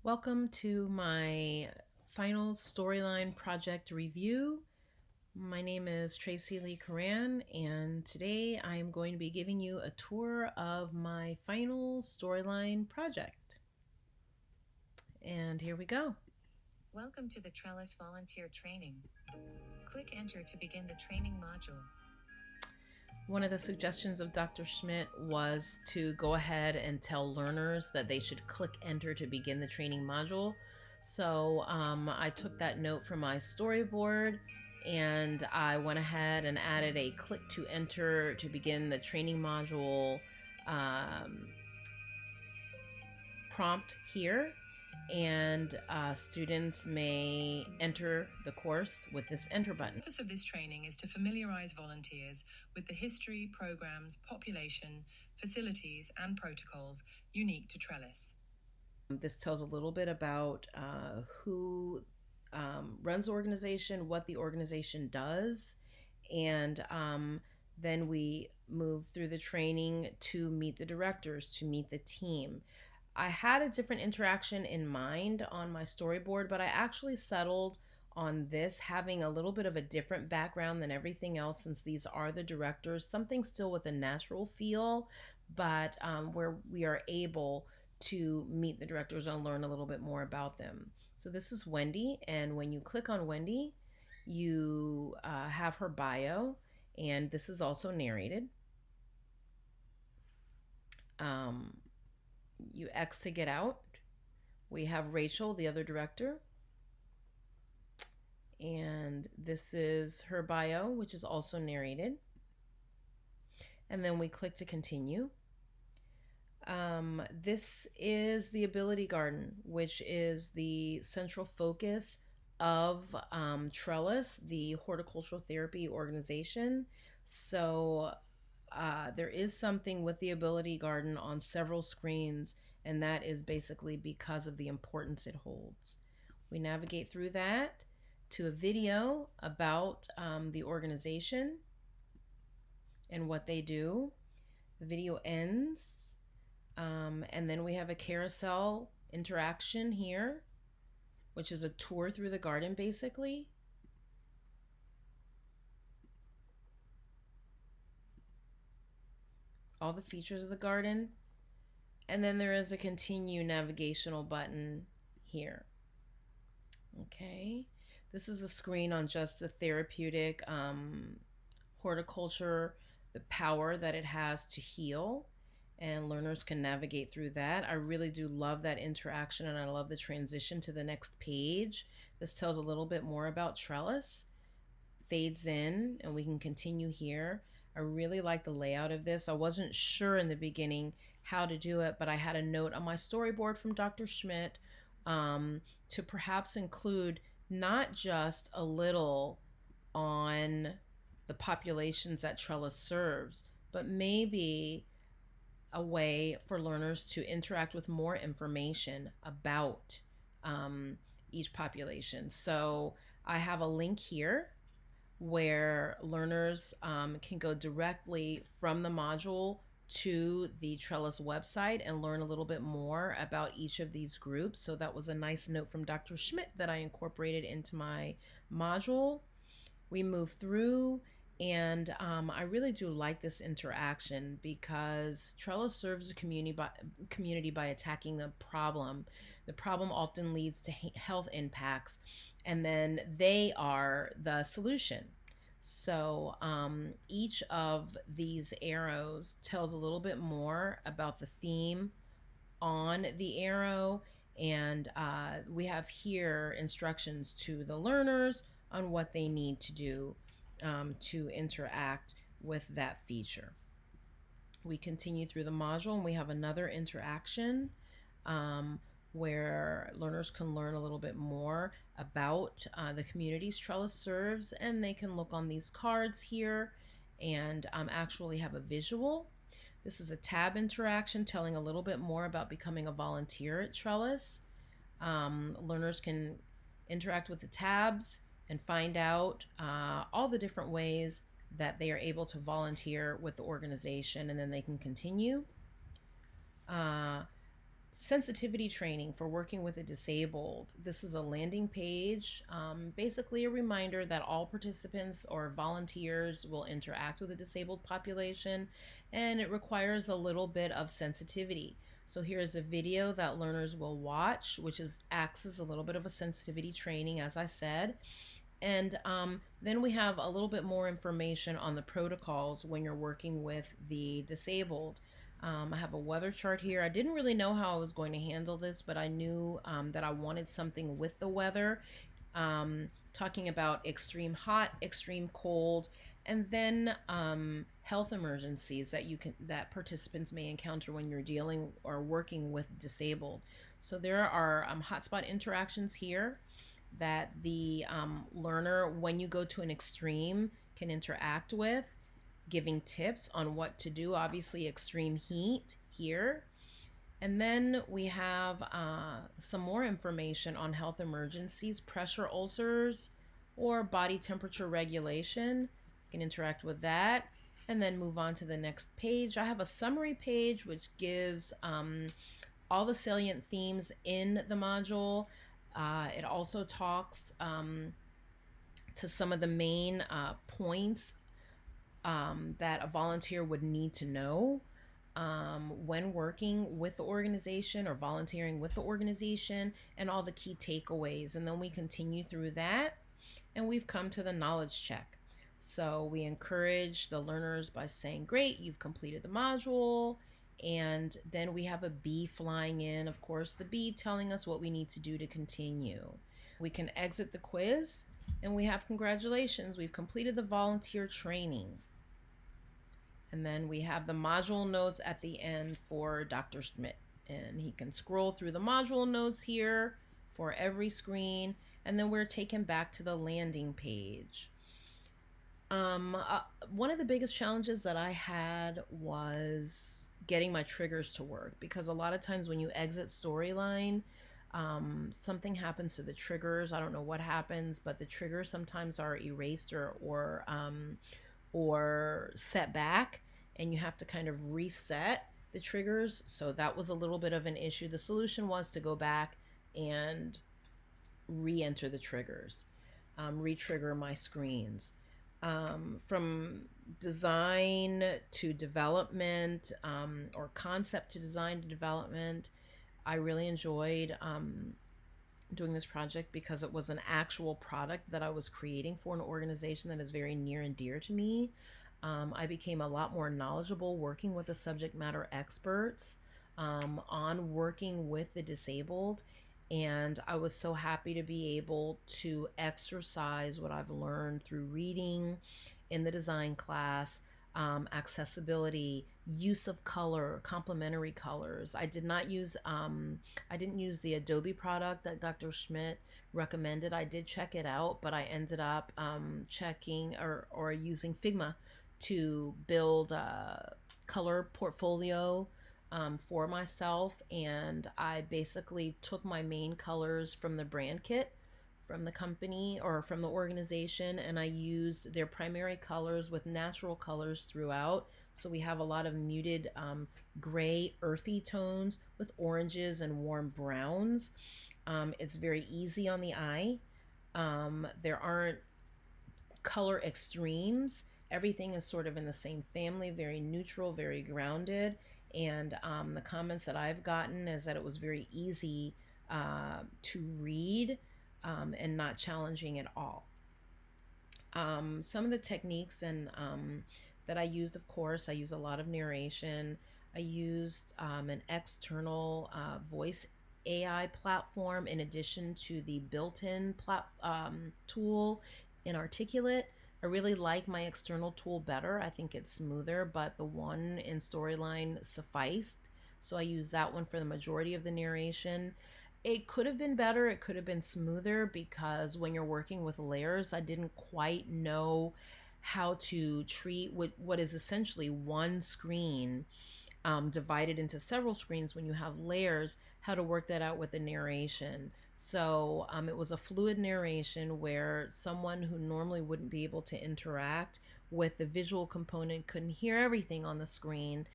Welcome to my final storyline project review. My name is Traci-Liegh, and today I am going to be giving you a tour of my final storyline project. And here we go. Welcome to the Trellis Volunteer Training. Click Enter to begin the training module. One of the suggestions of Dr. Schmidt was to go ahead and tell learners that they should click Enter to begin the training module. So I took that note from my storyboard and I went ahead and added a click to enter to begin the training module um, prompt here, and students may enter the course with this enter button. The purpose of this training is to familiarize volunteers with the history, programs, population, facilities, and protocols unique to Trellis. This tells a little bit about who runs the organization, what the organization does, and then we move through the training to meet the directors, to meet the team. I had a different interaction in mind on my storyboard, but I actually settled on this having a little bit of a different background than everything else, since these are the directors, something still with a natural feel, but where we are able to meet the directors and learn a little bit more about them. So this is Wendy, and when you click on Wendy, you have her bio, and this is also narrated. You X to get out. We have Rachel, the other director, and this is her bio, which is also narrated. And then we click to continue. This is the Ability Garden, which is the central focus of Trellis, the horticultural therapy organization. So there is something with the Ability Garden on several screens, and that is basically because of the importance it holds. We navigate through that to a video about the organization and what they do. The video ends, and then we have a carousel interaction here, which is a tour through the garden basically. All the features of the garden. And then there is a continue navigational button here. Okay, this is a screen on just the therapeutic horticulture, the power that it has to heal, and learners can navigate through that. I really do love that interaction, and I love the transition to the next page. This tells a little bit more about Trellis, fades in, and we can continue here. I really like the layout of this. I wasn't sure in the beginning how to do it, but I had a note on my storyboard from Dr. Schmidt to perhaps include not just a little on the populations that Trellis serves, but maybe a way for learners to interact with more information about each population. So I have a link here where learners can go directly from the module to the Trellis website and learn a little bit more about each of these groups. So that was a nice note from Dr. Schmidt that I incorporated into my module. We move through, and I really do like this interaction because Trellis serves the community by attacking the problem. The problem often leads to health impacts, and then they are the solution. So each of these arrows tells a little bit more about the theme on the arrow, and we have here instructions to the learners on what they need to do to interact with that feature. We continue through the module, and we have another interaction where learners can learn a little bit more about the communities Trellis serves, and they can look on these cards here and actually have a visual. This is a tab interaction telling a little bit more about becoming a volunteer at Trellis. Learners can interact with the tabs and find out all the different ways that they are able to volunteer with the organization, and then they can continue. sensitivity training for working with the disabled. This is a landing page, basically a reminder that all participants or volunteers will interact with a disabled population, and it requires a little bit of sensitivity. So here's a video that learners will watch, which acts as a little bit of a sensitivity training, as I said. And then we have a little bit more information on the protocols when you're working with the disabled. I have a weather chart here. I didn't really know how I was going to handle this, but I knew that I wanted something with the weather, talking about extreme hot, extreme cold, and then health emergencies that participants may encounter when you're dealing or working with disabled. So there are hotspot interactions here that the learner, when you go to an extreme, can interact with, giving tips on what to do. Obviously, extreme heat here. And then we have some more information on health emergencies, pressure ulcers, or body temperature regulation. You can interact with that and then move on to the next page. I have a summary page which gives all the salient themes in the module. It also talks to some of the main points that a volunteer would need to know when working with the organization or volunteering with the organization, and all the key takeaways. And then we continue through that, and we've come to the knowledge check. So we encourage the learners by saying, great, you've completed the module. And then we have a bee flying in, of course, the bee telling us what we need to do to continue. We can exit the quiz, and we have congratulations, we've completed the volunteer training. And then we have the module notes at the end for Dr. Schmidt. And he can scroll through the module notes here for every screen. And then we're taken back to the landing page. One of the biggest challenges that I had was getting my triggers to work, because a lot of times when you exit storyline, something happens to the triggers. I don't know what happens, but the triggers sometimes are erased or set back, and you have to kind of reset the triggers. So that was a little bit of an issue. The solution was to go back and re-enter the triggers, re-trigger my screens. From design to development, or concept to design to development, I really enjoyed doing this project because it was an actual product that I was creating for an organization that is very near and dear to me. I became a lot more knowledgeable working with the subject matter experts on working with the disabled. And I was so happy to be able to exercise what I've learned through reading in the design class, accessibility, use of color, complementary colors. I didn't use the Adobe product that Dr. Schmidt recommended. I did check it out, but I ended up checking or using Figma to build a color portfolio for myself. And I basically took my main colors from the brand kit from the company or from the organization, and I used their primary colors with natural colors throughout. So we have a lot of muted gray, earthy tones with oranges and warm browns. It's very easy on the eye. There aren't color extremes. Everything is sort of in the same family, very neutral, very grounded. And the comments that I've gotten is that it was very easy to read and not challenging at all. Some of the techniques that I used, of course, I use a lot of narration. I used an external voice AI platform in addition to the built-in tool in Articulate. I really like my external tool better. I think it's smoother, but the one in Storyline sufficed. So I use that one for the majority of the narration. It could have been better. It could have been smoother, because when you're working with layers, I didn't quite know how to treat what is essentially one screen divided into several screens when you have layers, how to work that out with the narration. So it was a fluid narration where someone who normally wouldn't be able to interact with the visual component couldn't hear everything on the screen.